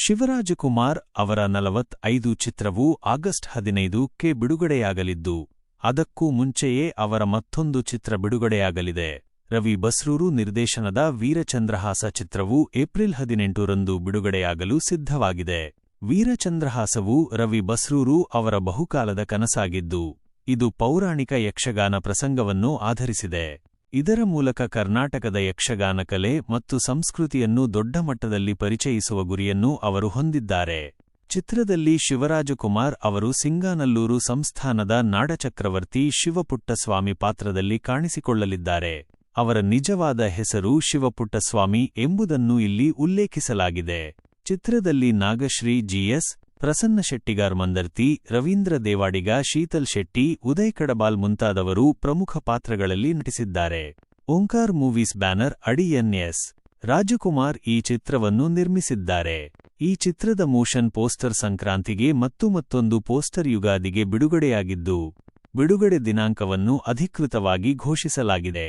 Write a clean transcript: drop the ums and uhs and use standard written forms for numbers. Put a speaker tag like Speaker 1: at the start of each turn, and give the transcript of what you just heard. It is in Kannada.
Speaker 1: ಶಿವರಾಜಕುಮಾರ್ ಅವರ 45 ಚಿತ್ರವು ಆಗಸ್ಟ್ 15ಕ್ಕೆ ಬಿಡುಗಡೆಯಾಗಲಿದ್ದು, ಅದಕ್ಕೂ ಮುಂಚೆಯೇ ಅವರ ಮತ್ತೊಂದು ಚಿತ್ರ ಬಿಡುಗಡೆಯಾಗಲಿದೆ. ರವಿ ಬಸ್ರೂರು ನಿರ್ದೇಶನದ ವೀರಚಂದ್ರಹಾಸ ಚಿತ್ರವು ಏಪ್ರಿಲ್ 18ರಂದು ಬಿಡುಗಡೆಯಾಗಲು ಸಿದ್ಧವಾಗಿದೆ. ವೀರಚಂದ್ರಹಾಸವು ರವಿ ಬಸ್ರೂರು ಅವರ ಬಹುಕಾಲದ ಕನಸಾಗಿದ್ದು, ಇದು ಪೌರಾಣಿಕ ಯಕ್ಷಗಾನ ಪ್ರಸಂಗವನ್ನು ಆಧರಿಸಿದೆ. ಇದರ ಮೂಲಕ ಕರ್ನಾಟಕದ ಯಕ್ಷಗಾನ ಕಲೆ ಮತ್ತು ಸಂಸ್ಕೃತಿಯನ್ನು ದೊಡ್ಡ ಮಟ್ಟದಲ್ಲಿ ಪರಿಚಯಿಸುವ ಗುರಿಯನ್ನು ಅವರು ಹೊಂದಿದ್ದಾರೆ. ಚಿತ್ರದಲ್ಲಿ ಶಿವರಾಜಕುಮಾರ್ ಅವರು ಸಿಂಗಾನಲ್ಲೂರು ಸಂಸ್ಥಾನದ ನಾಡಚಕ್ರವರ್ತಿ ಶಿವಪುಟ್ಟಸ್ವಾಮಿ ಪಾತ್ರದಲ್ಲಿ ಕಾಣಿಸಿಕೊಳ್ಳಲಿದ್ದಾರೆ. ಅವರ ನಿಜವಾದ ಹೆಸರು ಶಿವಪುಟ್ಟಸ್ವಾಮಿ ಎಂಬುದನ್ನು ಇಲ್ಲಿ ಉಲ್ಲೇಖಿಸಲಾಗಿದೆ. ಚಿತ್ರದಲ್ಲಿ ನಾಗಶ್ರೀ ಜಿಎಸ್, ಪ್ರಸನ್ನ ಶೆಟ್ಟಿಗಾರ್ ಮಂದರ್ತಿ, ರವೀಂದ್ರ ದೇವಾಡಿಗ, ಶೀತಲ್ ಶೆಟ್ಟಿ, ಉದಯ್ ಕಡಬಾಲ್ ಮುಂತಾದವರು ಪ್ರಮುಖ ಪಾತ್ರಗಳಲ್ಲಿ ನಟಿಸಿದ್ದಾರೆ. ಓಂಕಾರ್ ಮೂವೀಸ್ ಬ್ಯಾನರ್ ಅಡಿ ಎನ್.ಎಸ್. ರಾಜಕುಮಾರ್ ಈ ಚಿತ್ರವನ್ನು ನಿರ್ಮಿಸಿದ್ದಾರೆ. ಈ ಚಿತ್ರದ ಮೋಷನ್ ಪೋಸ್ಟರ್ ಸಂಕ್ರಾಂತಿಗೆ ಮತ್ತು ಮತ್ತೊಂದು ಪೋಸ್ಟರ್ ಯುಗಾದಿಗೆ ಬಿಡುಗಡೆಯಾಗಿದ್ದು, ಬಿಡುಗಡೆ ದಿನಾಂಕವನ್ನು ಅಧಿಕೃತವಾಗಿ ಘೋಷಿಸಲಾಗಿದೆ.